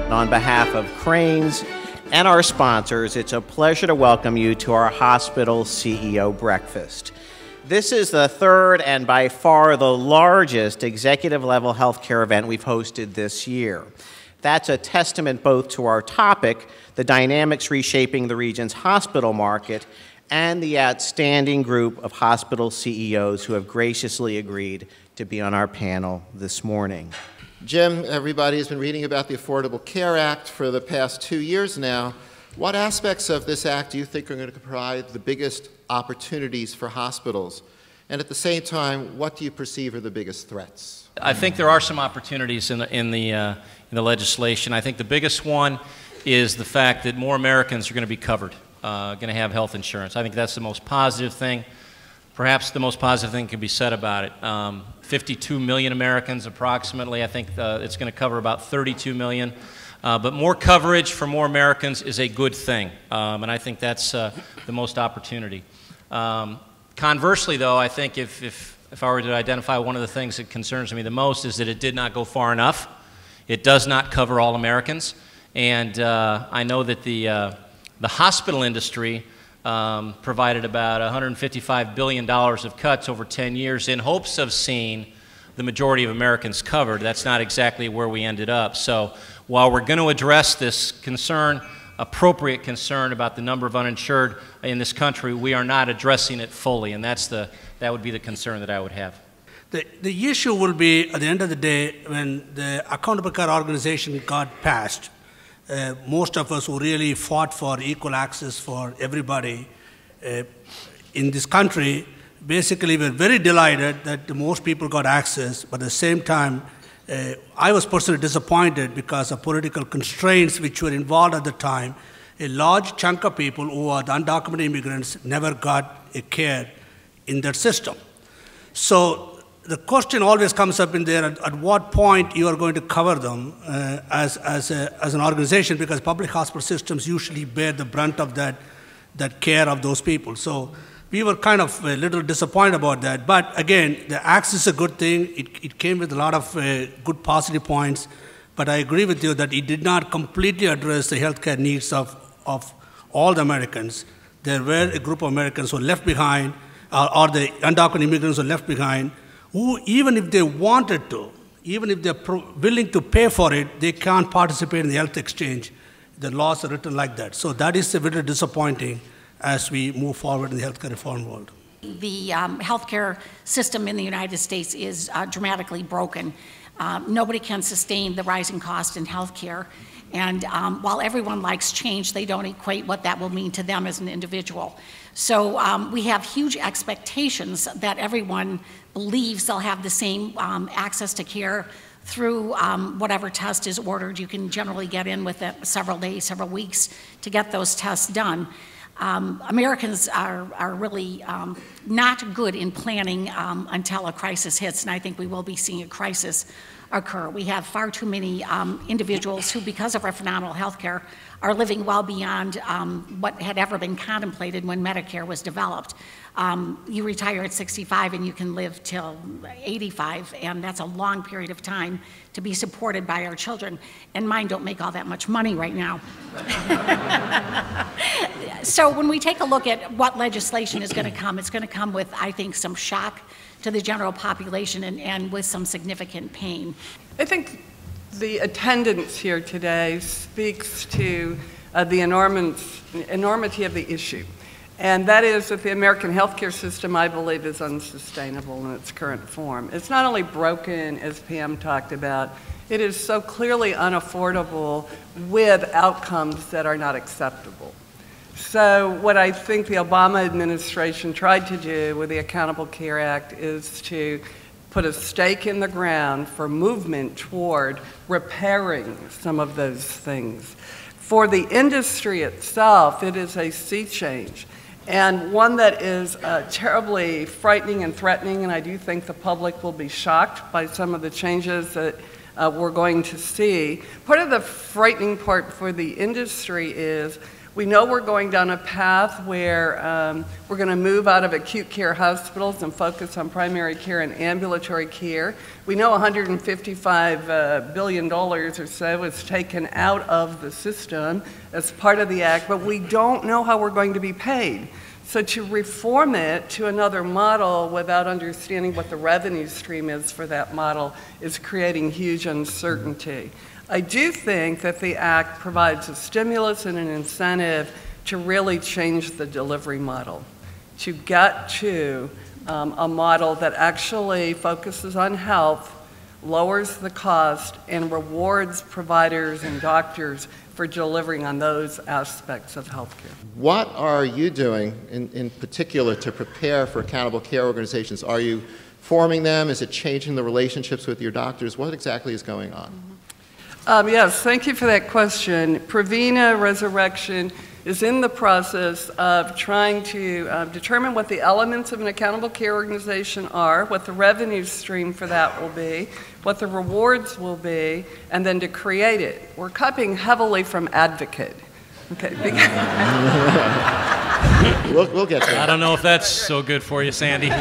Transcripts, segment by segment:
On behalf of Crain's and our sponsors, it's a pleasure to welcome you to our Hospital CEO Breakfast. This is the third and by far the largest executive-level healthcare event we've hosted this year. That's a testament both to our topic, the dynamics reshaping the region's hospital market, and the outstanding group of hospital CEOs who have graciously agreed to be on our panel this morning. Jim, everybody has been reading about the Affordable Care Act for the past 2 years now. What aspects of this act do you think are going to provide the biggest opportunities for hospitals? And at the same time, what do you perceive are the biggest threats? I think there are some opportunities in the legislation. I think the biggest one is the fact that more Americans are going to be covered, going to have health insurance. I think that's the most positive thing. Perhaps the most positive thing can be said about it. 52 million Americans approximately. I think it's going to cover about 32 million. But more coverage for more Americans is a good thing, and I think that's the most opportunity. Conversely, though, I think if I were to identify one of the things that concerns me the most is that it did not go far enough. It does not cover all Americans, and I know that the hospital industry provided about $155 billion of cuts over 10 years in hopes of seeing the majority of Americans covered. That's not exactly where we ended up. So while we're going to address this concern, appropriate concern about the number of uninsured in this country, we are not addressing it fully, and that would be the concern that I would have. The issue will be, at the end of the day, when the Accountable Care Organization got passed, most of us who really fought for equal access for everybody in this country, basically were very delighted that most people got access, but at the same time, I was personally disappointed because of political constraints which were involved at the time. A large chunk of people who are the undocumented immigrants never got a care in that system. So the question always comes up in there, at what point you are going to cover them as an organization, because public hospital systems usually bear the brunt of that care of those people. So we were kind of a little disappointed about that. But again, the access is a good thing. It came with a lot of good positive points. But I agree with you that it did not completely address the healthcare needs of all the Americans. There were a group of Americans who were left behind, or the undocumented immigrants who were left behind, who, even if they wanted to, even if they're willing to pay for it, they can't participate in the health exchange. The laws are written like that. So that is a bit disappointing as we move forward in the healthcare reform world. The healthcare system in the United States is dramatically broken. Nobody can sustain the rising cost in healthcare. And while everyone likes change, they don't equate what that will mean to them as an individual. So we have huge expectations that everyone believes they'll have the same access to care through whatever test is ordered. You can generally get in with several days, several weeks to get those tests done. Americans are really not good in planning until a crisis hits, and I think we will be seeing a crisis occur. We have far too many individuals who, because of our phenomenal health care, are living well beyond what had ever been contemplated when Medicare was developed. You retire at 65 and you can live till 85, and that's a long period of time to be supported by our children. And mine don't make all that much money right now. So when we take a look at what legislation is going to come, it's going to come with, I think, some shock to the general population and with some significant pain. I think the attendance here today speaks to the enormity of the issue. And that is that the American healthcare system, I believe, is unsustainable in its current form. It's not only broken, as Pam talked about, it is so clearly unaffordable with outcomes that are not acceptable. So what I think the Obama administration tried to do with the Accountable Care Act is to put a stake in the ground for movement toward repairing some of those things. For the industry itself, it is a sea change, and one that is terribly frightening and threatening, and I do think the public will be shocked by some of the changes that we're going to see. Part of the frightening part for the industry is We know we're going down a path where we're going to move out of acute care hospitals and focus on primary care and ambulatory care. We know $155 billion or so is taken out of the system as part of the act, but we don't know how we're going to be paid. So to reform it to another model without understanding what the revenue stream is for that model is creating huge uncertainty. I do think that the Act provides a stimulus and an incentive to really change the delivery model, to get to a model that actually focuses on health, lowers the cost, and rewards providers and doctors for delivering on those aspects of healthcare. What are you doing in particular to prepare for accountable care organizations? Are you forming them? Is it changing the relationships with your doctors? What exactly is going on? Yes, thank you for that question. Prevena Resurrection is in the process of trying to determine what the elements of an accountable care organization are, what the revenue stream for that will be, what the rewards will be, and then to create it. We're copying heavily from Advocate. Okay. We'll get there. I don't know if that's so good for you, Sandy.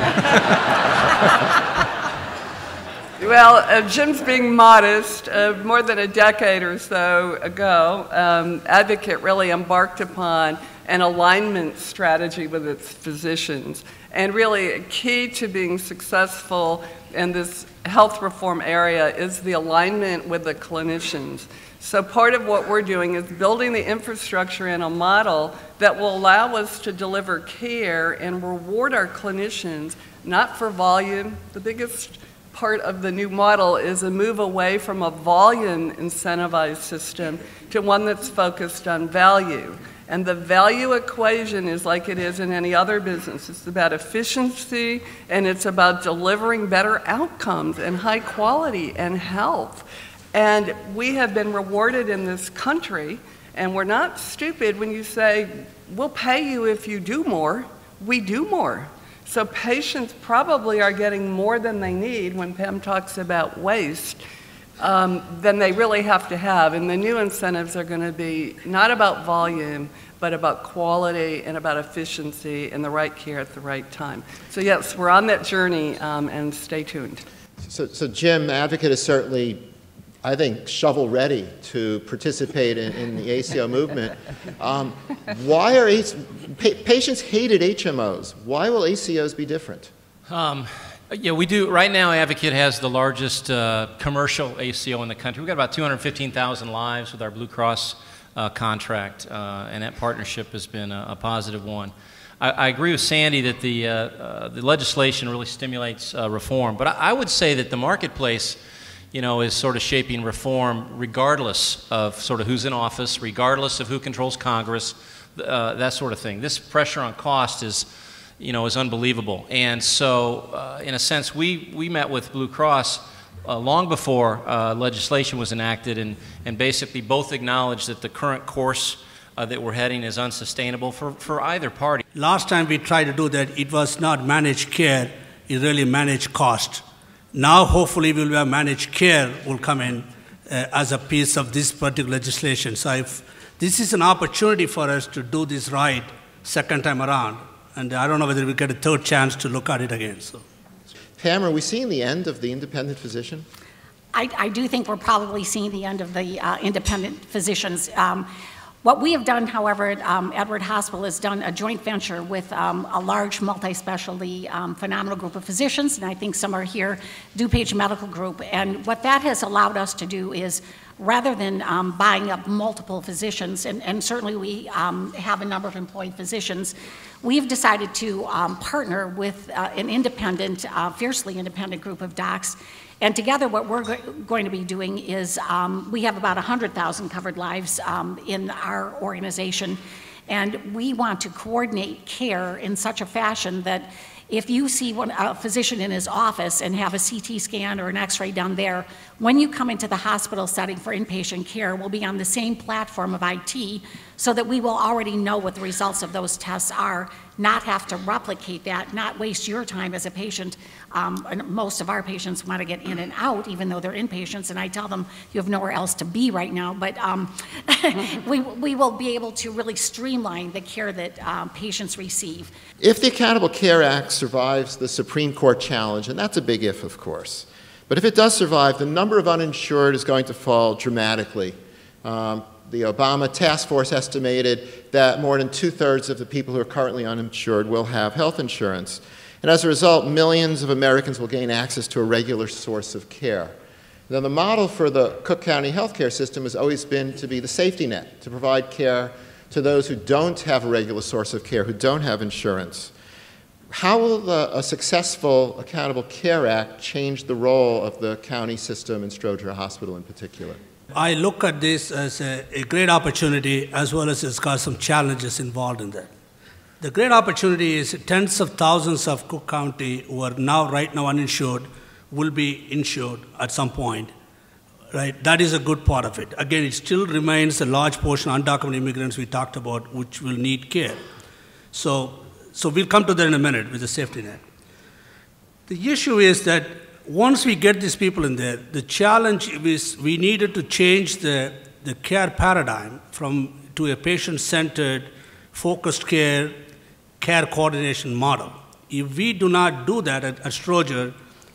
Well, Jim's being modest. More than a decade or so ago, Advocate really embarked upon an alignment strategy with its physicians. And really, a key to being successful in this health reform area is the alignment with the clinicians. So part of what we're doing is building the infrastructure in a model that will allow us to deliver care and reward our clinicians, not for volume. The biggest part of the new model is a move away from a volume incentivized system to one that's focused on value. And the value equation is like it is in any other business. It's about efficiency, and it's about delivering better outcomes and high quality and health. And we have been rewarded in this country, and we're not stupid when you say, we'll pay you if you do more. We do more. So patients probably are getting more than they need when Pam talks about waste than they really have to have. And the new incentives are going to be not about volume, but about quality and about efficiency and the right care at the right time. So yes, we're on that journey, and stay tuned. So Jim, Advocate is certainly, I think, shovel-ready to participate in the ACO movement. Why are patients hated HMOs? Why will ACOs be different? Yeah, we do. Right now, Advocate has the largest commercial ACO in the country. We've got about 215,000 lives with our Blue Cross contract, and that partnership has been a positive one. I agree with Sandy that the legislation really stimulates reform, but I would say that the marketplace, you know, is sort of shaping reform regardless of sort of who's in office, regardless of who controls Congress, that sort of thing. This pressure on cost is, you know, is unbelievable. And so, in a sense, we met with Blue Cross long before legislation was enacted, and basically both acknowledged that the current course that we're heading is unsustainable for either party. Last time we tried to do that, it was not managed care, it really managed cost. Now, hopefully, we'll have managed care will come in as a piece of this particular legislation. So if this is an opportunity for us to do this right second time around, and I don't know whether we get a third chance to look at it again. So, Pam, are we seeing the end of the independent physician? I do think we're probably seeing the end of the independent physicians. What we have done, however, at Edward Hospital is done a joint venture with a large multi-specialty phenomenal group of physicians, and I think some are here, DuPage Medical Group. And what that has allowed us to do is, rather than buying up multiple physicians, and certainly we have a number of employed physicians, we've decided to partner with an independent, fiercely independent group of docs. And together what we're going to be doing is we have about 100,000 covered lives in our organization, and we want to coordinate care in such a fashion that if you see a physician in his office and have a CT scan or an x-ray done there, when you come into the hospital setting for inpatient care, we'll be on the same platform of IT so that we will already know what the results of those tests are, not have to replicate that, not waste your time as a patient. And most of our patients want to get in and out, even though they're inpatients, and I tell them you have nowhere else to be right now. But we will be able to really streamline the care that patients receive. If the Accountable Care Act survives the Supreme Court challenge, and that's a big if, of course, but if it does survive, the number of uninsured is going to fall dramatically. The Obama task force estimated that more than 2/3 of the people who are currently uninsured will have health insurance. And as a result, millions of Americans will gain access to a regular source of care. Now, the model for the Cook County healthcare system has always been to be the safety net, to provide care to those who don't have a regular source of care, who don't have insurance. How will a successful Accountable Care Act change the role of the county system and Stroger Hospital in particular? I look at this as a great opportunity, as well as it's got some challenges involved in that. The great opportunity is tens of thousands of Cook County who are right now uninsured will be insured at some point. Right? That is a good part of it. Again, it still remains a large portion of undocumented immigrants we talked about, which will need care. So we'll come to that in a minute with the safety net. The issue is that once we get these people in there, the challenge is we needed to change the care paradigm to a patient-centered, focused care coordination model. If we do not do that at Stroger,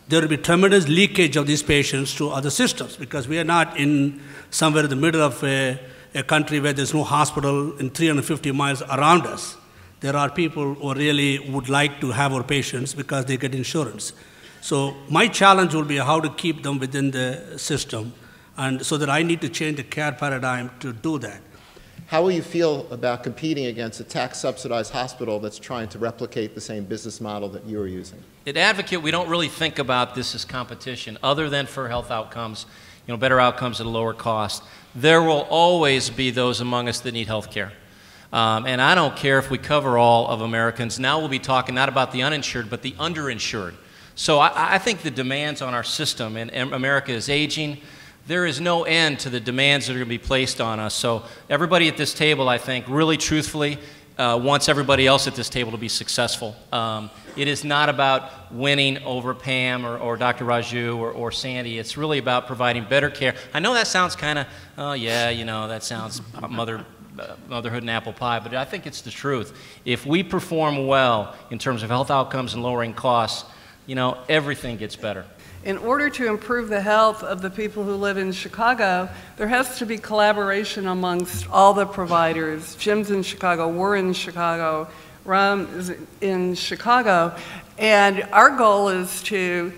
there will be tremendous leakage of these patients to other systems, because we are not in somewhere in the middle of a country where there's no hospital in 350 miles around us. There are people who really would like to have our patients because they get insurance. So my challenge will be how to keep them within the system, and so that I need to change the care paradigm to do that. How will you feel about competing against a tax-subsidized hospital that's trying to replicate the same business model that you are using? At Advocate, we don't really think about this as competition, other than for health outcomes, better outcomes at a lower cost. There will always be those among us that need health care. And I don't care if we cover all of Americans. Now we'll be talking not about the uninsured, but the underinsured. So I think the demands on our system, and America is aging, there is no end to the demands that are going to be placed on us. So everybody at this table, I think, really truthfully wants everybody else at this table to be successful. It is not about winning over Pam or Dr. Raju or Sandy. It's really about providing better care. I know that sounds kind of, that sounds motherhood and apple pie, but I think it's the truth. If we perform well in terms of health outcomes and lowering costs, everything gets better. In order to improve the health of the people who live in Chicago, there has to be collaboration amongst all the providers. Jim's in Chicago, we're in Chicago, Ram is in Chicago, and our goal is to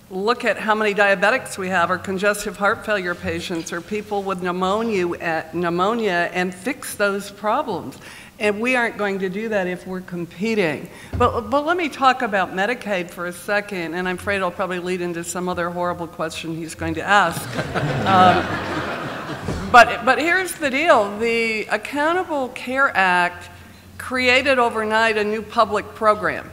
look at how many diabetics we have, or congestive heart failure patients, or people with pneumonia, and fix those problems. And we aren't going to do that if we're competing. But let me talk about Medicaid for a second, and I'm afraid I'll probably lead into some other horrible question he's going to ask. But here's the deal. The Accountable Care Act created overnight a new public program.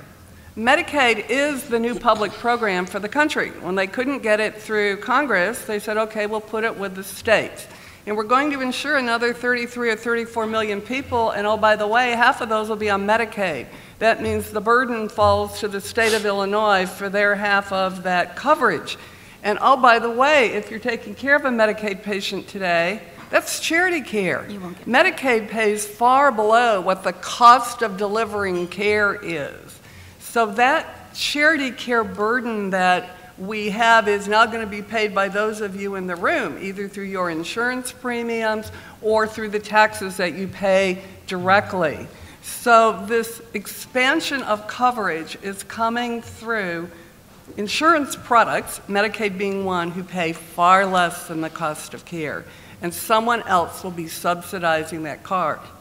Medicaid is the new public program for the country. When they couldn't get it through Congress, they said, okay, we'll put it with the states. And we're going to insure another 33 or 34 million people, and oh, by the way, half of those will be on Medicaid. That means the burden falls to the state of Illinois for their half of that coverage. And oh, by the way, if you're taking care of a Medicaid patient today, that's charity care. Medicaid pays far below what the cost of delivering care is. So that charity care burden that we have is now going to be paid by those of you in the room, either through your insurance premiums or through the taxes that you pay directly. So this expansion of coverage is coming through insurance products, Medicaid being one, who pay far less than the cost of care. And someone else will be subsidizing that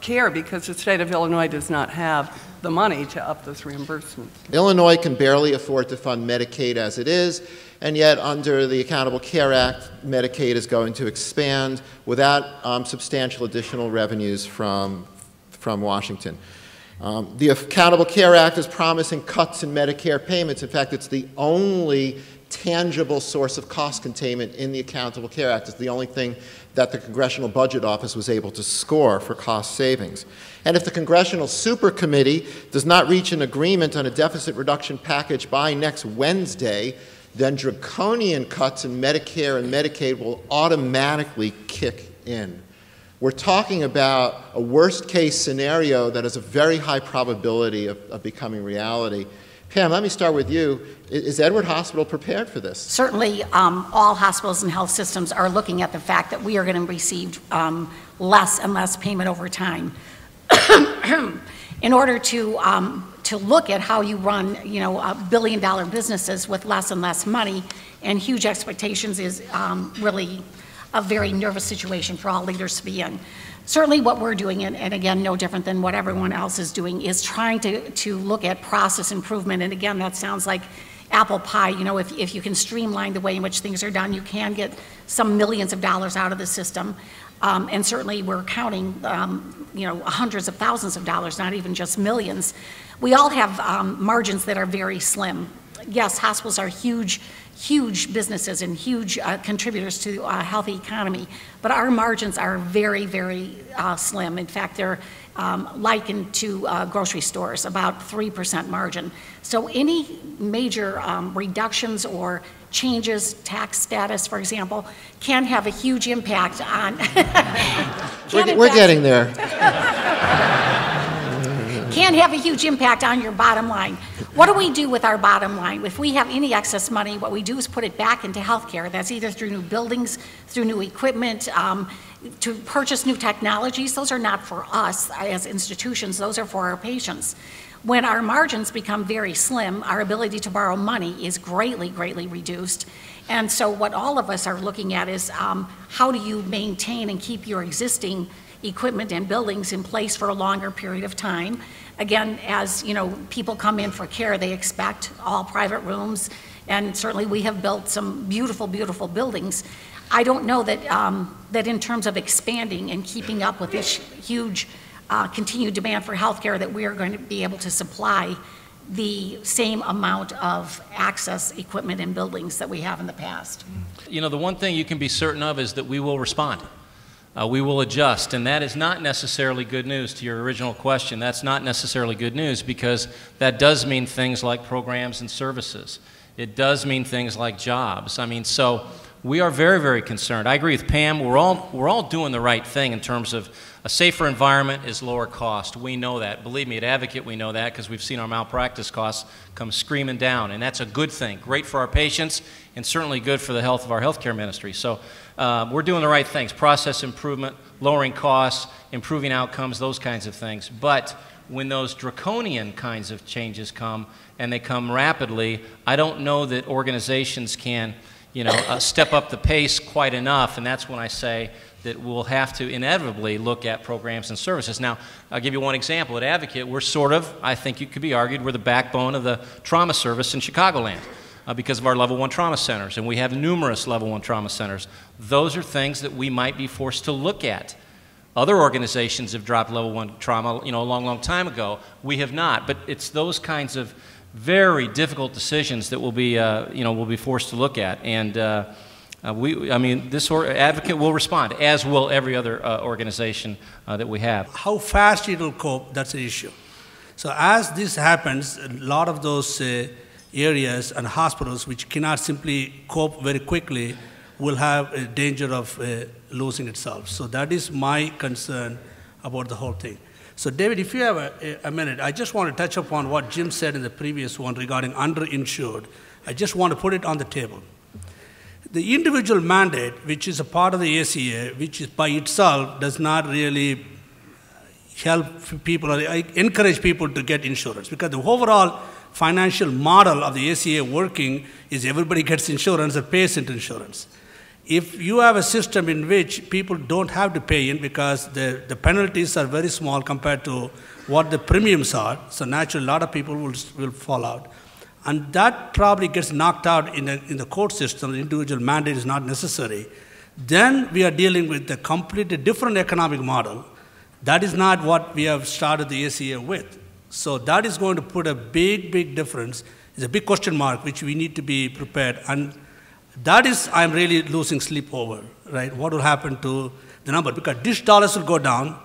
care because the state of Illinois does not have the money to up those reimbursements. Illinois can barely afford to fund Medicaid as it is, and yet under the Accountable Care Act, Medicaid is going to expand without substantial additional revenues from Washington. The Accountable Care Act is promising cuts in Medicare payments. In fact, it's the only tangible source of cost containment in the Accountable Care Act. It's the only thing that the Congressional Budget Office was able to score for cost savings. And if the Congressional Super Committee does not reach an agreement on a deficit reduction package by next Wednesday, then draconian cuts in Medicare and Medicaid will automatically kick in. We're talking about a worst-case scenario that has a very high probability of becoming reality. Pam, let me start with you. Is Edward Hospital prepared for this? Certainly, all hospitals and health systems are looking at the fact that we are going to receive less and less payment over time. In order to look at how you run, billion-dollar businesses with less and less money and huge expectations is really a very nervous situation for all leaders to be in. Certainly what we're doing, and again, no different than what everyone else is doing, is trying to look at process improvement. And again, that sounds like apple pie. If you can streamline the way in which things are done, you can get some millions of dollars out of the system. And certainly we're counting, hundreds of thousands of dollars, not even just millions. We all have margins that are very slim. Yes, hospitals are huge businesses and huge contributors to a healthy economy, but our margins are very, very slim. In fact, they're likened to grocery stores, about 3% margin. So any major reductions or changes, tax status, for example, can have a huge impact on... We're getting there. Can have a huge impact on your bottom line. What do we do with our bottom line? If we have any excess money, what we do is put it back into healthcare. That's either through new buildings, through new equipment, to purchase new technologies. Those are not for us as institutions, those are for our patients. When our margins become very slim, our ability to borrow money is greatly, greatly reduced. And so what all of us are looking at is how do you maintain and keep your existing equipment and buildings in place for a longer period of time. Again, as people come in for care, they expect all private rooms, and certainly we have built some beautiful, beautiful buildings. I don't know that, that in terms of expanding and keeping up with this huge continued demand for healthcare, that we are going to be able to supply the same amount of access, equipment, and buildings that we have in the past. The one thing you can be certain of is that we will respond. We will adjust, and that is not necessarily good news. To your original question, that's not necessarily good news, because that does mean things like programs and services. It does mean things like jobs. So we are very, very concerned. I agree with Pam. We're all doing the right thing in terms of a safer environment is lower cost. We know that. Believe me, at Advocate we know that, because we've seen our malpractice costs come screaming down, and that's a good thing. Great for our patients, and certainly good for the health of our healthcare ministry. So we're doing the right things: process improvement, lowering costs, improving outcomes, those kinds of things. But when those draconian kinds of changes come, and they come rapidly, I don't know that organizations can step up the pace quite enough, and that's when I say that we'll have to inevitably look at programs and services. Now, I'll give you one example. At Advocate, we're I think it could be argued, we're the backbone of the trauma service in Chicagoland because of our Level 1 trauma centers, and we have numerous Level 1 trauma centers. Those are things that we might be forced to look at. Other organizations have dropped Level 1 trauma, a long, long time ago. We have not, but it's those kinds of very difficult decisions that we'll be forced to look at. And this Advocate will respond, as will every other organization that we have. How fast it will cope, that's the issue. So as this happens, a lot of those areas and hospitals which cannot simply cope very quickly will have a danger of losing itself. So that is my concern about the whole thing. So David, if you have a minute, I just want to touch upon what Jim said in the previous one regarding underinsured. I just want to put it on the table. The individual mandate, which is a part of the ACA, which is by itself does not really help people or encourage people to get insurance, because the overall financial model of the ACA working is everybody gets insurance or pays into insurance. If you have a system in which people don't have to pay in because the penalties are very small compared to what the premiums are, so naturally a lot of people will fall out. And that probably gets knocked out in the court system. The individual mandate is not necessary. Then we are dealing with a completely different economic model. That is not what we have started the ACA with. So that is going to put a big, big difference is a big question mark, which we need to be prepared. And that is, I'm really losing sleep over, right? What will happen to the number? Because dish dollars will go down,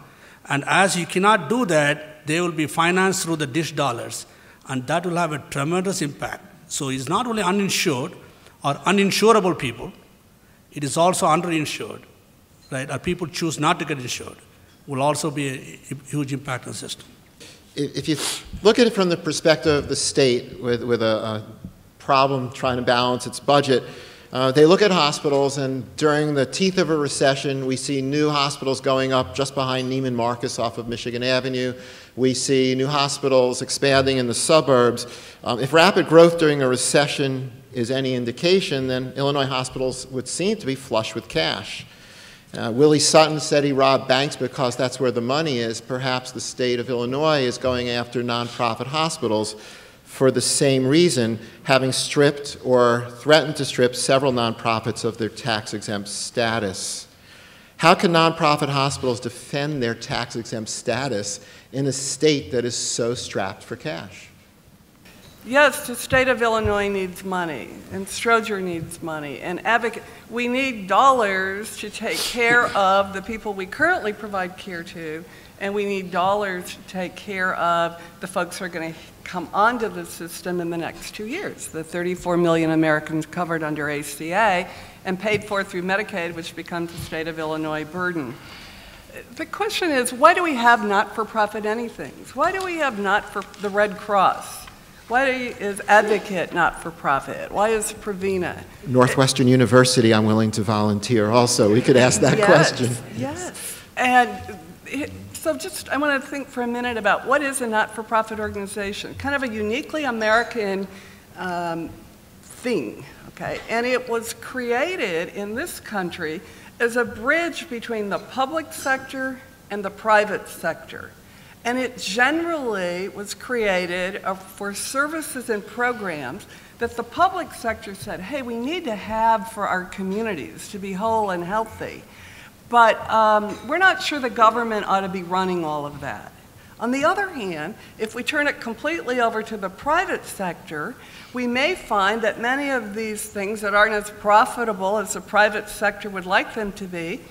and as you cannot do that, they will be financed through the dish dollars, and that will have a tremendous impact. So it's not only uninsured or uninsurable people, it is also underinsured, right? Or people choose not to get insured, will also be a huge impact on the system. If you look at it from the perspective of the state with a problem trying to balance its budget, they look at hospitals, and during the teeth of a recession, we see new hospitals going up just behind Neiman Marcus off of Michigan Avenue. We see new hospitals expanding in the suburbs. If rapid growth during a recession is any indication, then Illinois hospitals would seem to be flush with cash. Willie Sutton said he robbed banks because that's where the money is. Perhaps the state of Illinois is going after nonprofit hospitals for the same reason, having stripped or threatened to strip several nonprofits of their tax-exempt status. How can nonprofit hospitals defend their tax-exempt status in a state that is so strapped for cash? Yes, the state of Illinois needs money, and Stroger needs money, and we need dollars to take care of the people we currently provide care to, and we need dollars to take care of the folks who are going to come onto the system in the next 2 years, the 34 million Americans covered under ACA and paid for through Medicaid, which becomes the state of Illinois burden. The question is, why do we have not-for-profit anythings? Why do we have the Red Cross? Why is Advocate not-for-profit? Why is Provena? Northwestern University, I'm willing to volunteer also. We could ask that question. Yes. And so I want to think for a minute about what is a not-for-profit organization, kind of a uniquely American thing, okay? And it was created in this country as a bridge between the public sector and the private sector. And it generally was created for services and programs that the public sector said, hey, we need to have for our communities to be whole and healthy. But we're not sure the government ought to be running all of that. On the other hand, if we turn it completely over to the private sector, we may find that many of these things that aren't as profitable as the private sector would like them to be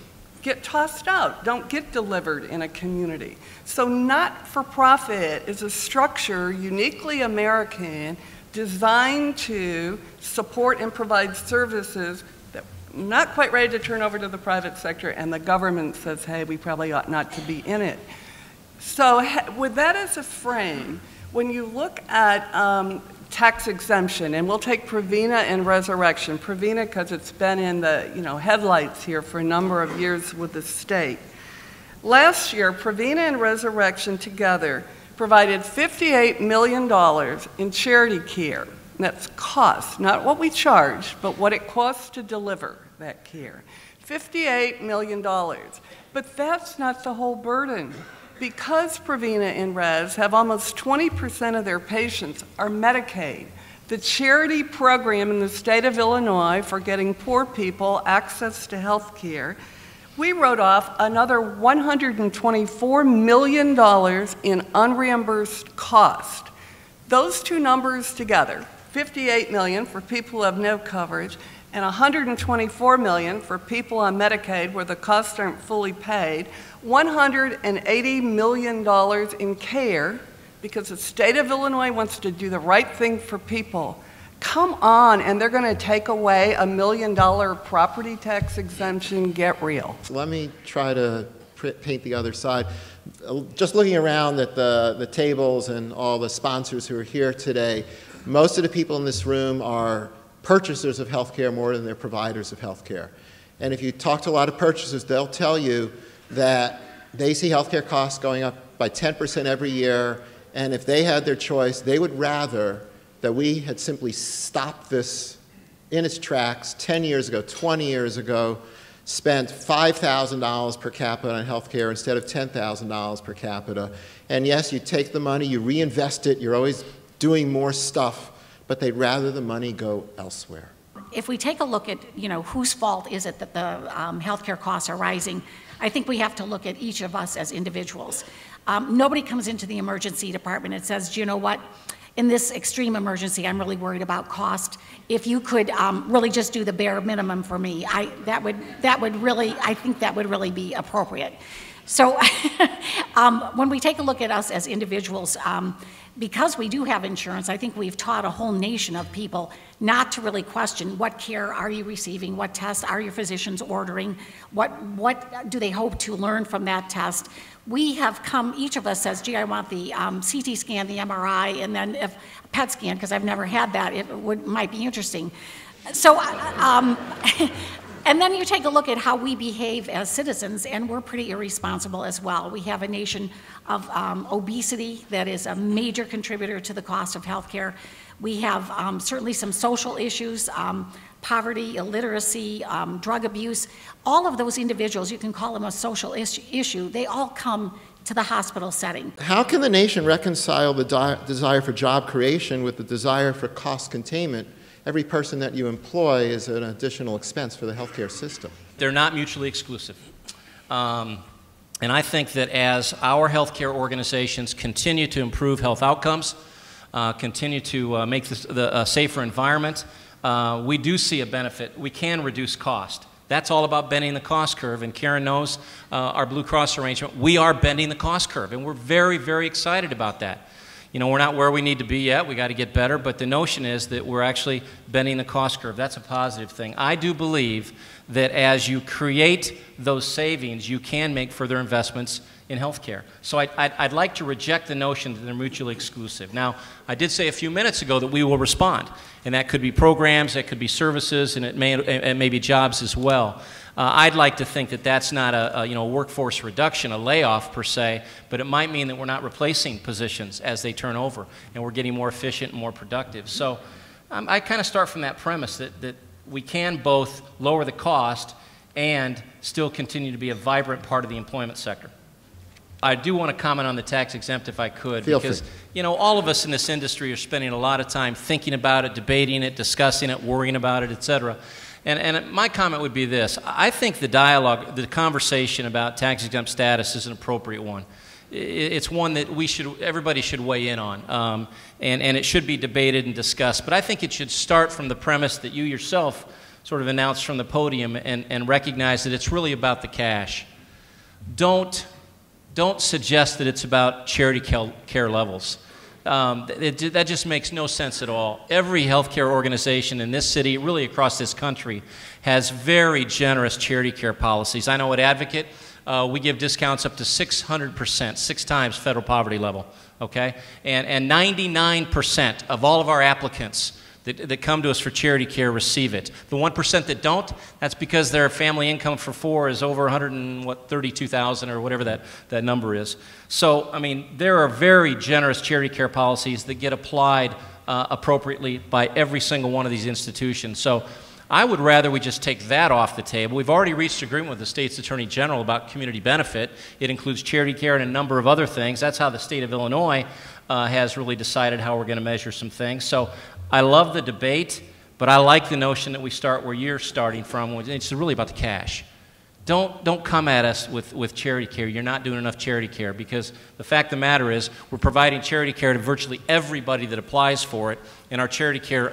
get tossed out, don't get delivered in a community. So not-for-profit is a structure uniquely American designed to support and provide services that are not quite ready to turn over to the private sector, and the government says, hey, we probably ought not to be in it. So with that as a frame, when you look at tax exemption, and we'll take Provena and Resurrection. Provena because it's been in the headlights here for a number of years with the state. Last year, Provena and Resurrection together provided $58 million in charity care. And that's cost, not what we charge, but what it costs to deliver that care. $58 million. But that's not the whole burden. Because Provena and Res have almost 20% of their patients are Medicaid, the charity program in the state of Illinois for getting poor people access to health care, we wrote off another $124 million in unreimbursed cost. Those two numbers together, $58 million for people who have no coverage, and $124 million for people on Medicaid where the costs aren't fully paid, $180 million in care because the state of Illinois wants to do the right thing for people. Come on, and they're going to take away $1 million property tax exemption, get real. Let me try to paint the other side. Just looking around at the tables and all the sponsors who are here today, most of the people in this room are purchasers of health care more than they're providers of health care. And if you talk to a lot of purchasers, they'll tell you that they see health care costs going up by 10% every year, and if they had their choice, they would rather that we had simply stopped this in its tracks 10 years ago, 20 years ago, spent $5,000 per capita on health care instead of $10,000 per capita. And yes, you take the money, you reinvest it, you're always doing more stuff, but they'd rather the money go elsewhere. If we take a look at, whose fault is it that the healthcare costs are rising, I think we have to look at each of us as individuals. Nobody comes into the emergency department and says, do you know what? in this extreme emergency, I'm really worried about cost. If you could really just do the bare minimum for me, I think that would really be appropriate. So when we take a look at us as individuals, because we do have insurance, I think we've taught a whole nation of people not to really question what care are you receiving, what tests are your physicians ordering, what do they hope to learn from that test. We have come, each of us says, gee, I want the CT scan, the MRI, and then if a PET scan, because I've never had that, might be interesting. So, and then you take a look at how we behave as citizens, and we're pretty irresponsible as well. We have a nation of obesity that is a major contributor to the cost of health care. We have certainly some social issues, poverty, illiteracy, drug abuse. All of those individuals, you can call them a social issue, they all come to the hospital setting. How can the nation reconcile the desire for job creation with the desire for cost containment? Every person that you employ is an additional expense for the healthcare system. They're not mutually exclusive. And I think that as our healthcare organizations continue to improve health outcomes, continue to make this a safer environment, we do see a benefit. We can reduce cost. That's all about bending the cost curve, and Karen knows our Blue Cross arrangement. We are bending the cost curve, and we're very, very excited about that. You know, we're not where we need to be yet. We got to get better, but the notion is that we're actually bending the cost curve. That's a positive thing. I do believe that as you create those savings, you can make further investments in healthcare. So I'd like to reject the notion that they're mutually exclusive. Now, I did say a few minutes ago that we will respond, and that could be programs, that could be services, and it may be jobs as well. I'd like to think that that's not a workforce reduction, a layoff per se, but it might mean that we're not replacing positions as they turn over, and we're getting more efficient and more productive. So I kind of start from that premise that we can both lower the cost and still continue to be a vibrant part of the employment sector. I do want to comment on the tax-exempt if I could, because all of us in this industry are spending a lot of time thinking about it, debating it, discussing it, worrying about it, et cetera. And my comment would be this. I think the dialogue, the conversation about tax-exempt status is an appropriate one. It's one that everybody should weigh in on, and it should be debated and discussed. But I think it should start from the premise that you yourself sort of announced from the podium and recognize that it's really about the cash. Don't suggest that it's about charity care levels. That just makes no sense at all. Every healthcare organization in this city, really across this country, has very generous charity care policies. I know at Advocate, we give discounts up to 600%, 6 times federal poverty level, okay? And 99% of all of our applicants that come to us for charity care receive it. The 1% that don't, that's because their family income for 4 is over $132,000 or whatever that number is. So, I mean, there are very generous charity care policies that get applied appropriately by every single one of these institutions. So I would rather we just take that off the table. We've already reached agreement with the state's Attorney General about community benefit. It includes charity care and a number of other things. That's how the state of Illinois has really decided how we're going to measure some things. So I love the debate, but I like the notion that we start where you're starting from. It's really about the cash. Don't come at us with charity care. You're not doing enough charity care, because the fact of the matter is we're providing charity care to virtually everybody that applies for it, and our charity care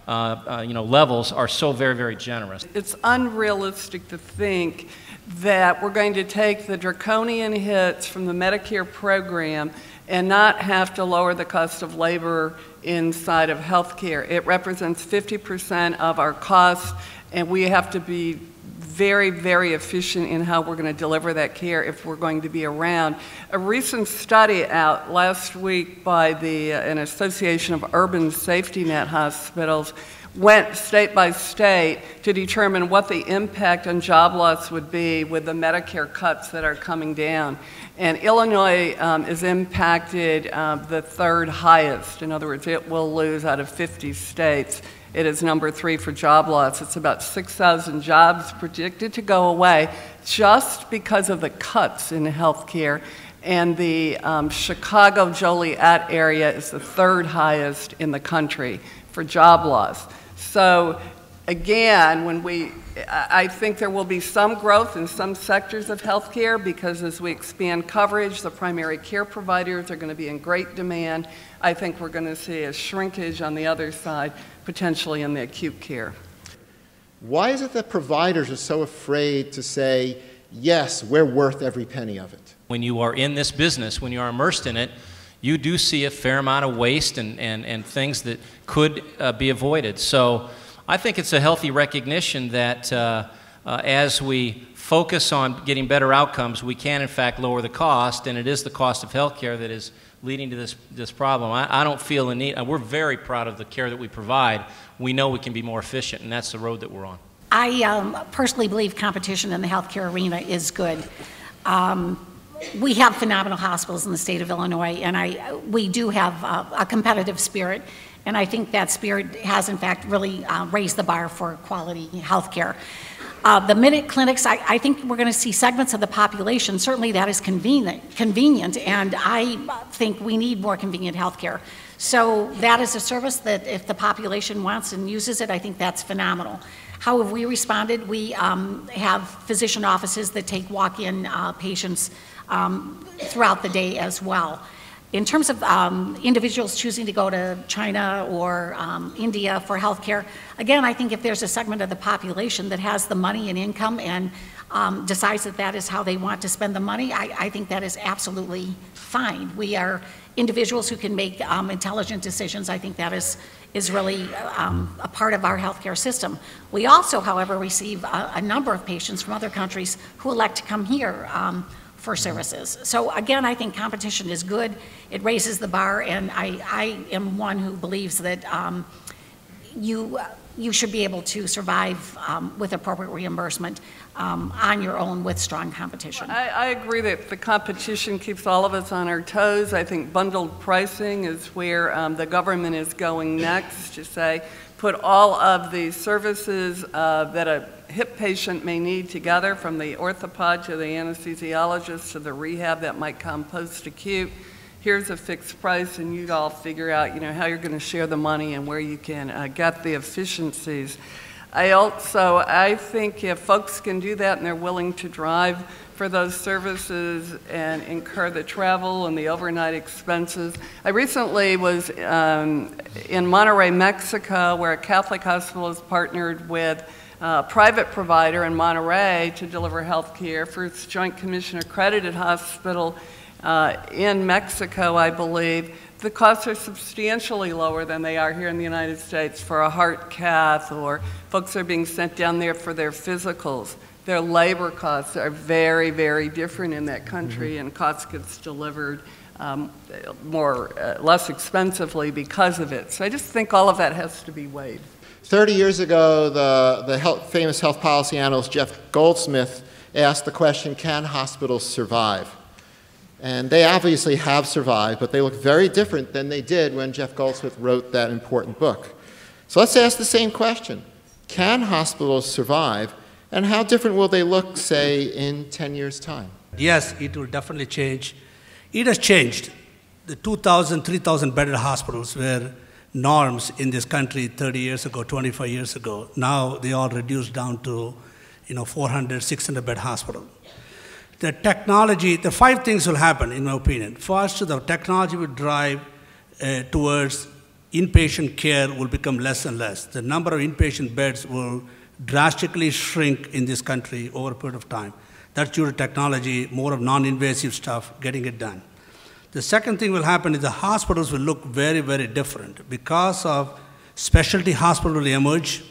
levels are so very, very generous. It's unrealistic to think that we're going to take the draconian hits from the Medicare program and not have to lower the cost of labor inside of healthcare. It represents 50% of our costs, and we have to be very, very efficient in how we're going to deliver that care if we're going to be around. A recent study out last week by an Association of Urban Safety Net Hospitals went state by state to determine what the impact on job loss would be with the Medicare cuts that are coming down. And Illinois is impacted the 3rd highest. In other words, it will lose out of 50 states. It is number 3 for job loss. It's about 6,000 jobs predicted to go away just because of the cuts in health care. And the Chicago-Joliet area is the 3rd highest in the country for job loss. So again, when we I think there will be some growth in some sectors of healthcare because as we expand coverage, the primary care providers are going to be in great demand. I think we're going to see a shrinkage on the other side, potentially in the acute care. Why is it that providers are so afraid to say, yes, we're worth every penny of it? When you are in this business, when you are immersed in it, you do see a fair amount of waste and things that could be avoided. So I think it's a healthy recognition that as we focus on getting better outcomes, we can in fact lower the cost, and it is the cost of healthcare that is leading to this problem. I don't feel the need. We're very proud of the care that we provide. We know we can be more efficient, and that's the road that we're on. I personally believe competition in the healthcare arena is good. We have phenomenal hospitals in the state of Illinois, and we do have a competitive spirit, and I think that spirit has in fact really raised the bar for quality healthcare. The minute clinics, I think we're going to see segments of the population, certainly that is convenient, and I think we need more convenient healthcare. So that is a service that if the population wants and uses it, I think that's phenomenal. How have we responded? We have physician offices that take walk-in patients throughout the day as well. In terms of individuals choosing to go to China or India for healthcare, again, I think if there's a segment of the population that has the money and income and decides that that is how they want to spend the money, I think that is absolutely fine. We are individuals who can make intelligent decisions. I think that is really a part of our healthcare system. We also, however, receive a number of patients from other countries who elect to come here for services. So again, I think competition is good. It raises the bar, and I am one who believes that you should be able to survive with appropriate reimbursement on your own with strong competition. I agree that the competition keeps all of us on our toes. I think bundled pricing is where the government is going next, to say, put all of the services that a hip patient may need together, from the orthopod to the anesthesiologist to the rehab that might come post-acute. Here's a fixed price, and you all figure out, how you're going to share the money and where you can get the efficiencies. I think if folks can do that and they're willing to drive for those services and incur the travel and the overnight expenses. I recently was in Monterrey, Mexico, where a Catholic hospital is partnered with a private provider in Monterrey to deliver health care for its Joint Commission accredited hospital in Mexico, I believe. The costs are substantially lower than they are here in the United States for a heart cath, or folks are being sent down there for their physicals. Their labor costs are very, very different in that country, and costs gets delivered less expensively because of it. So I just think all of that has to be weighed. 30 years ago, the famous health policy analyst Jeff Goldsmith asked the question, can hospitals survive? And they obviously have survived, but they look very different than they did when Jeff Goldsmith wrote that important book. So let's ask the same question. Can hospitals survive, and how different will they look, say, in 10 years' time? Yes, it will definitely change. It has changed. The 2,000, 3,000 bedded hospitals were norms in this country 30 years ago, 25 years ago. Now they all reduced down to 400, 600 bed hospital. The technology, the 5 things will happen, in my opinion. First, the technology will drive towards inpatient care will become less and less. The number of inpatient beds will drastically shrink in this country over a period of time. That's due to technology, more of non-invasive stuff, getting it done. The second thing will happen is the hospitals will look very, very different because of specialty hospital will emerge,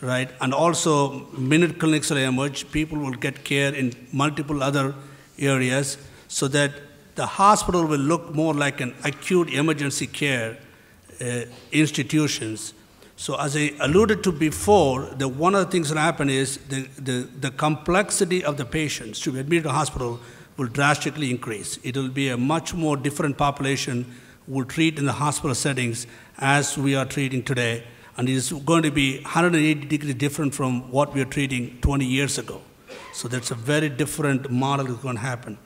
right? And also minute clinics will emerge. People will get care in multiple other areas so that the hospital will look more like an acute emergency care institutions. So as I alluded to before, one of the things that will happen is the complexity of the patients to be admitted to hospital will drastically increase. It will be a much more different population we'll treat in the hospital settings as we are treating today. And it is going to be 180 degrees different from what we were treating 20 years ago. So that's a very different model that's going to happen.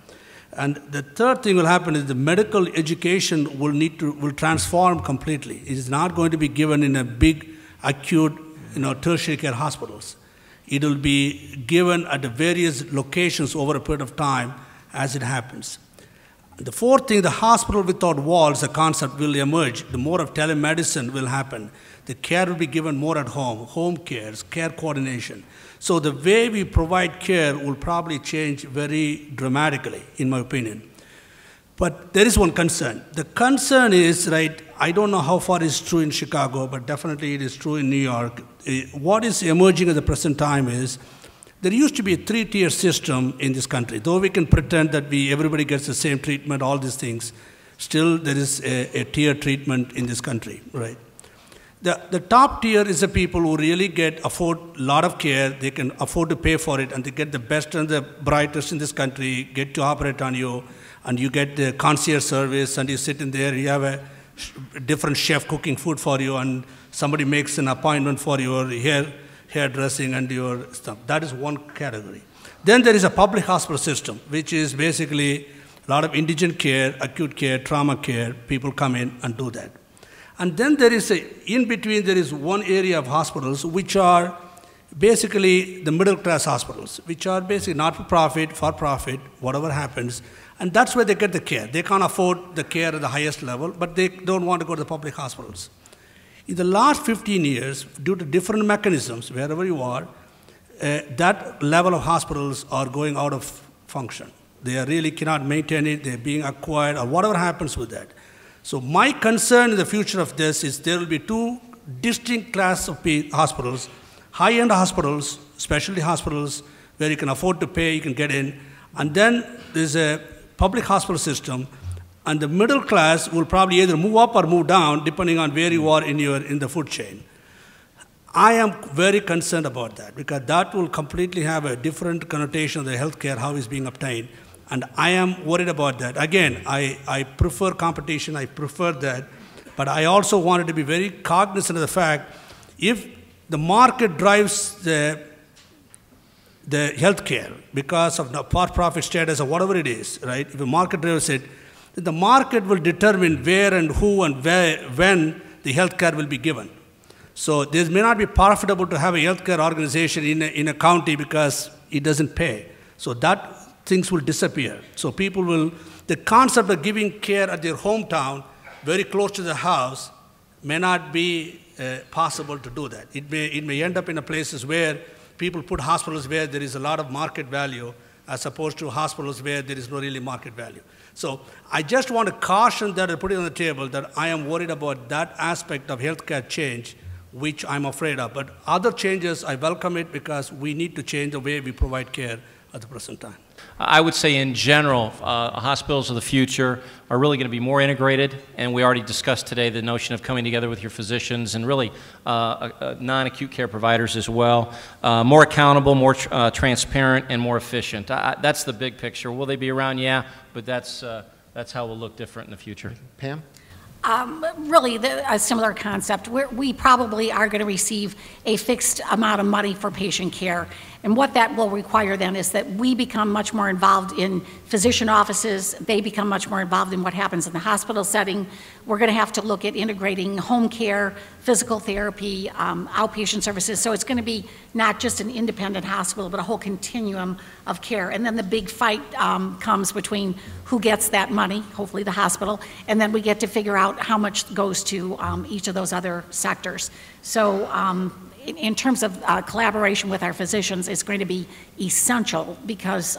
And the third thing will happen is the medical education will transform completely. It is not going to be given in a big acute, tertiary care hospitals. It will be given at the various locations over a period of time as it happens. The fourth thing, the hospital without walls, the concept will emerge. The more of telemedicine will happen. The care will be given more at home cares, care coordination. So the way we provide care will probably change very dramatically, in my opinion. But there is one concern. The concern is, right, I don't know how far it's true in Chicago, but definitely it is true in New York. What is emerging at the present time is there used to be a three-tier system in this country. Though we can pretend that everybody gets the same treatment, all these things, still there is a tier treatment in this country, right? The top tier is the people who really afford a lot of care, they can afford to pay for it, and they get the best and the brightest in this country, get to operate on you, and you get the concierge service, and you sit in there, you have a different chef cooking food for you, and somebody makes an appointment for your hairdressing and your stuff. That is one category. Then there is a public hospital system, which is basically a lot of indigent care, acute care, trauma care. People come in and do that. And then there is in between, there is one area of hospitals which are basically the middle class hospitals, which are basically not-for-profit, for-profit, whatever happens. And that's where they get the care. They can't afford the care at the highest level, but they don't want to go to the public hospitals. In the last 15 years, due to different mechanisms, wherever you are, that level of hospitals are going out of function. They really cannot maintain it, they're being acquired, or whatever happens with that. So my concern in the future of this is there will be two distinct classes of hospitals, high-end hospitals, specialty hospitals, where you can afford to pay, you can get in, and then there's a public hospital system, and the middle class will probably either move up or move down, depending on where you are in the food chain. I am very concerned about that, because that will completely have a different connotation of the healthcare, how it's being obtained, and I am worried about that. Again, I prefer competition, I prefer that, but I also wanted to be very cognizant of the fact, if the market drives the healthcare because of the for-profit status or whatever it is, right? If the market drives it, the market will determine where and who and when the healthcare will be given. So this may not be profitable to have a healthcare organization in a county because it doesn't pay. So that things will disappear. So people will, the concept of giving care at their hometown, very close to the house, may not be possible to do that. It may end up in places where people put hospitals where there is a lot of market value, as opposed to hospitals where there is no really market value. So I just want to caution that and put it on the table that I am worried about that aspect of healthcare change, which I'm afraid of. But other changes, I welcome it because we need to change the way we provide care at the present time. I would say in general, hospitals of the future are really going to be more integrated, and we already discussed today the notion of coming together with your physicians and really non-acute care providers as well. More accountable, more transparent, and more efficient. That's the big picture. Will they be around? Yeah, but that's how we'll look different in the future. Pam? Really, a similar concept. We probably are going to receive a fixed amount of money for patient care. And what that will require then is that we become much more involved in physician offices. They become much more involved in what happens in the hospital setting. We're going to have to look at integrating home care, physical therapy, outpatient services. So it's going to be not just an independent hospital, but a whole continuum of care. And then the big fight comes between who gets that money, hopefully the hospital, and then we get to figure out how much goes to each of those other sectors. So in terms of collaboration with our physicians, it's going to be essential because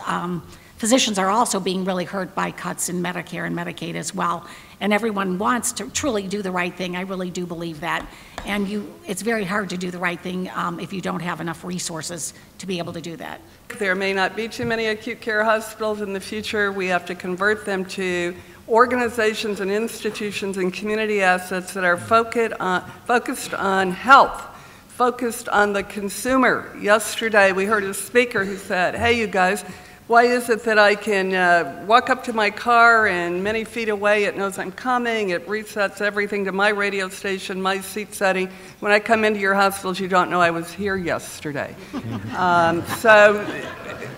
physicians are also being really hurt by cuts in Medicare and Medicaid as well. And everyone wants to truly do the right thing. I really do believe that. And it's very hard to do the right thing if you don't have enough resources to be able to do that. There may not be too many acute care hospitals in the future. We have to convert them to organizations and institutions and community assets that are focused on health, focused on the consumer. Yesterday we heard a speaker who said, hey you guys, why is it that I can walk up to my car and many feet away it knows I'm coming, it resets everything to my radio station, my seat setting. When I come into your hospitals you don't know I was here yesterday. So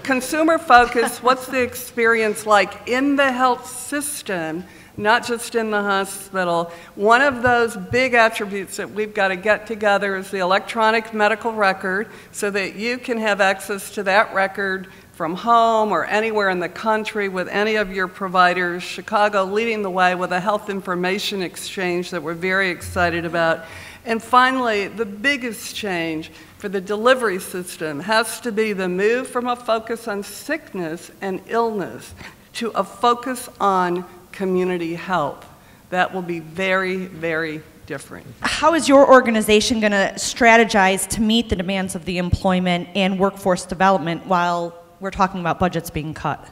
consumer focus, what's the experience like in the health system not just in the hospital. One of those big attributes that we've got to get together is the electronic medical record, so that you can have access to that record from home or anywhere in the country with any of your providers. Chicago leading the way with a health information exchange that we're very excited about. And finally, the biggest change for the delivery system has to be the move from a focus on sickness and illness to a focus on community health. That will be very, very different. How is your organization going to strategize to meet the demands of the employment and workforce development while we're talking about budgets being cut?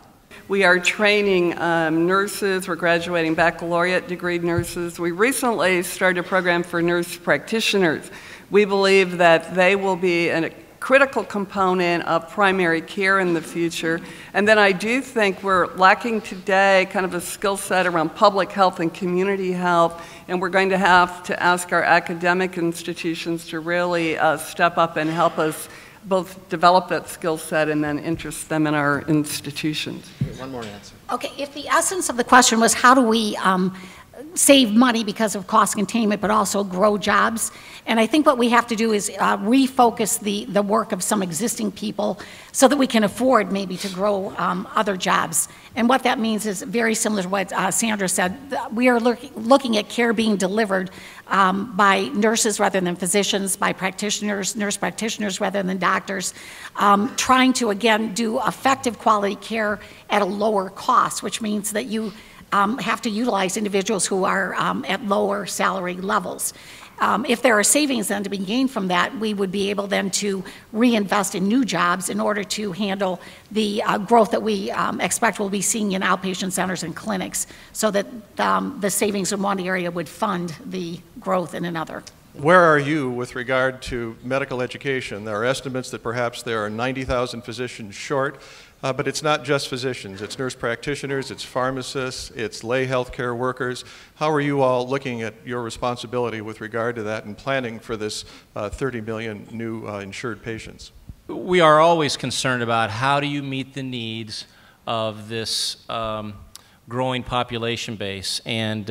We are training nurses. We're graduating baccalaureate degree nurses. We recently started a program for nurse practitioners. We believe that they will be a critical component of primary care in the future. And then I do think we're lacking today kind of a skill set around public health and community health, and we're going to have to ask our academic institutions to really step up and help us both develop that skill set and then interest them in our institutions. One more answer. Okay, if the essence of the question was how do we save money because of cost containment, but also grow jobs. And I think what we have to do is refocus the work of some existing people so that we can afford maybe to grow other jobs. And what that means is very similar to what Sandra said. We are looking at care being delivered by nurses rather than physicians, by practitioners, nurse practitioners rather than doctors, trying to, again, do effective quality care at a lower cost, which means that you have to utilize individuals who are at lower salary levels. If there are savings then to be gained from that, we would be able then to reinvest in new jobs in order to handle the growth that we expect we'll be seeing in outpatient centers and clinics, so that the savings in one area would fund the growth in another. Where are you with regard to medical education? There are estimates that perhaps there are 90,000 physicians short. But it's not just physicians. It's nurse practitioners, it's pharmacists, it's lay healthcare workers. How are you all looking at your responsibility with regard to that and planning for this 30 million new insured patients? We are always concerned about how do you meet the needs of this growing population base, and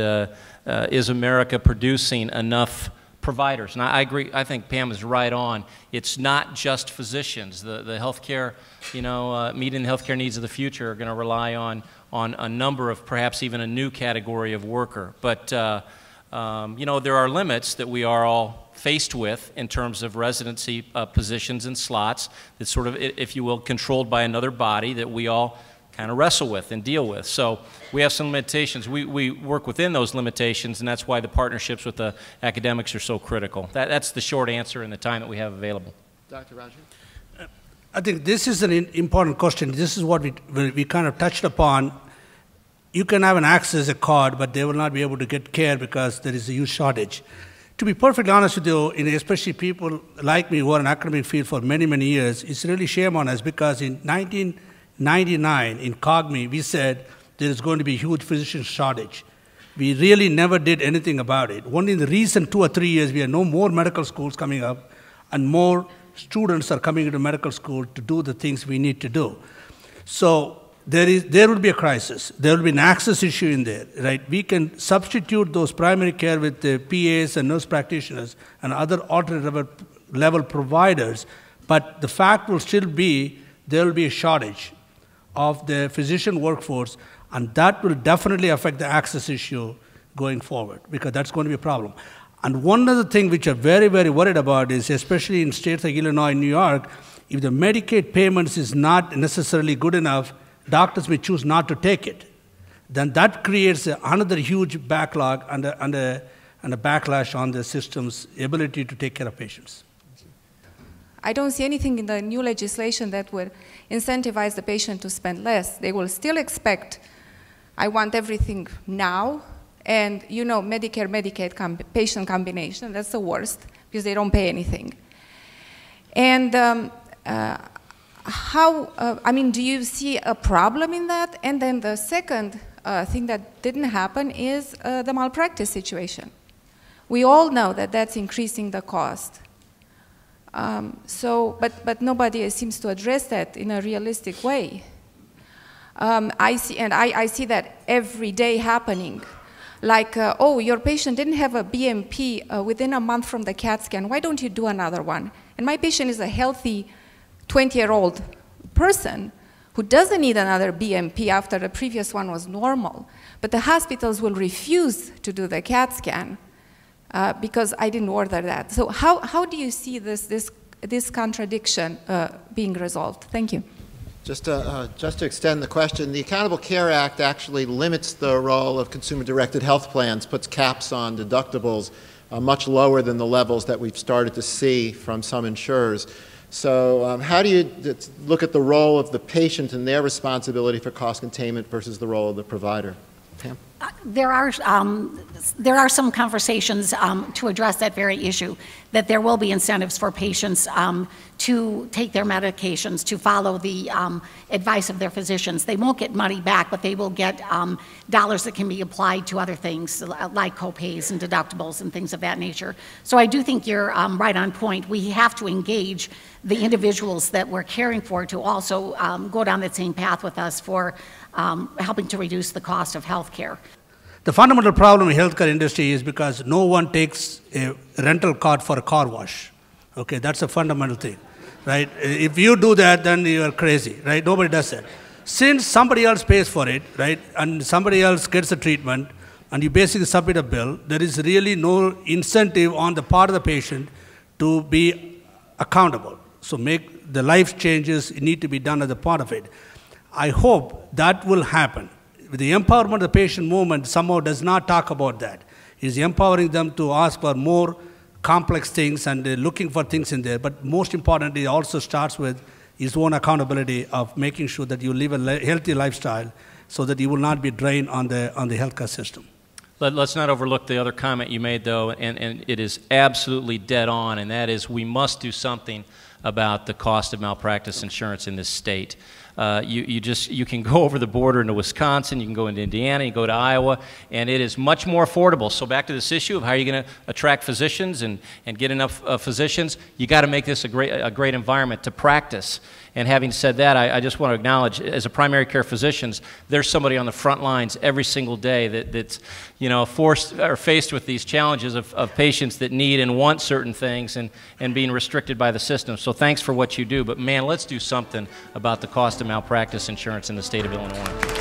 is America producing enough providers? And I agree, I think Pam is right on. It's not just physicians. The healthcare, meeting the healthcare needs of the future are going to rely on a number of, perhaps even a new category of worker. But, there are limits that we are all faced with in terms of residency positions and slots that's sort of, if you will, controlled by another body that we all kind of wrestle with and deal with. So we have some limitations. We work within those limitations, and that's why the partnerships with the academics are so critical. That's the short answer in the time that we have available. Dr. Raju? I think this is an important question. This is what we kind of touched upon. You can have an access a card, but they will not be able to get care because there is a huge shortage. To be perfectly honest with you, especially people like me who are in the academic field for many, many years, it's really shame on us, because in 1999 in COGME, we said there is going to be a huge physician shortage. We really never did anything about it. Only in the recent 2 or 3 years, we have no more medical schools coming up, and more students are coming into medical school to do the things we need to do. So there will be a crisis. There will be an access issue in there, right? We can substitute those primary care with the PAs and nurse practitioners and other alternate level providers, but the fact will still be there will be a shortage of the physician workforce, and that will definitely affect the access issue going forward, because that's going to be a problem. And one other thing which I'm very, very worried about is, especially in states like Illinois and New York, if the Medicaid payments is not necessarily good enough, doctors may choose not to take it. Then that creates another huge backlog and a backlash on the system's ability to take care of patients. I don't see anything in the new legislation that would incentivize the patient to spend less. They will still expect, I want everything now, and Medicare, Medicaid patient combination, that's the worst, because they don't pay anything. And do you see a problem in that? And then the second thing that didn't happen is the malpractice situation. We all know that that's increasing the cost. But nobody seems to address that in a realistic way. I see that every day happening. like, oh, your patient didn't have a BMP within a month from the CAT scan, why don't you do another one? And my patient is a healthy 20-year-old person who doesn't need another BMP after the previous one was normal. But the hospitals will refuse to do the CAT scan because I didn't order that. So how do you see this contradiction being resolved? Thank you. Just to extend the question, the Accountable Care Act actually limits the role of consumer-directed health plans, puts caps on deductibles much lower than the levels that we've started to see from some insurers. So how do you look at the role of the patient and their responsibility for cost containment versus the role of the provider? Pam? There are some conversations to address that very issue, that there will be incentives for patients to take their medications, to follow the advice of their physicians. They won't get money back, but they will get dollars that can be applied to other things like copays and deductibles and things of that nature. So I do think you're right on point. We have to engage the individuals that we're caring for to also go down that same path with us for helping to reduce the cost of health care. The fundamental problem in the healthcare industry is because no one takes a rental car for a car wash. Okay, that's a fundamental thing, right? If you do that, then you are crazy, right? Nobody does that. Since somebody else pays for it, right, and somebody else gets the treatment, and you basically submit a bill, there is really no incentive on the part of the patient to be accountable. So make the life changes need to be done as a part of it. I hope that will happen. The empowerment of the patient movement somehow does not talk about that. It's empowering them to ask for more complex things and looking for things in there. But most importantly, it also starts with his own accountability of making sure that you live a healthy lifestyle so that you will not be drained on the healthcare system. Let's not overlook the other comment you made, though, and it is absolutely dead on, and that is we must do something about the cost of malpractice insurance in this state. You can go over the border into Wisconsin, you can go into Indiana, you go to Iowa, and it is much more affordable. So back to this issue of how you're going to attract physicians and get enough physicians, you got to make this a great environment to practice. And having said that, I just want to acknowledge, as a primary care physicians, there's somebody on the front lines every single day that's faced with these challenges of patients that need and want certain things and being restricted by the system. So thanks for what you do, but man, let's do something about the cost of malpractice insurance in the state of Illinois.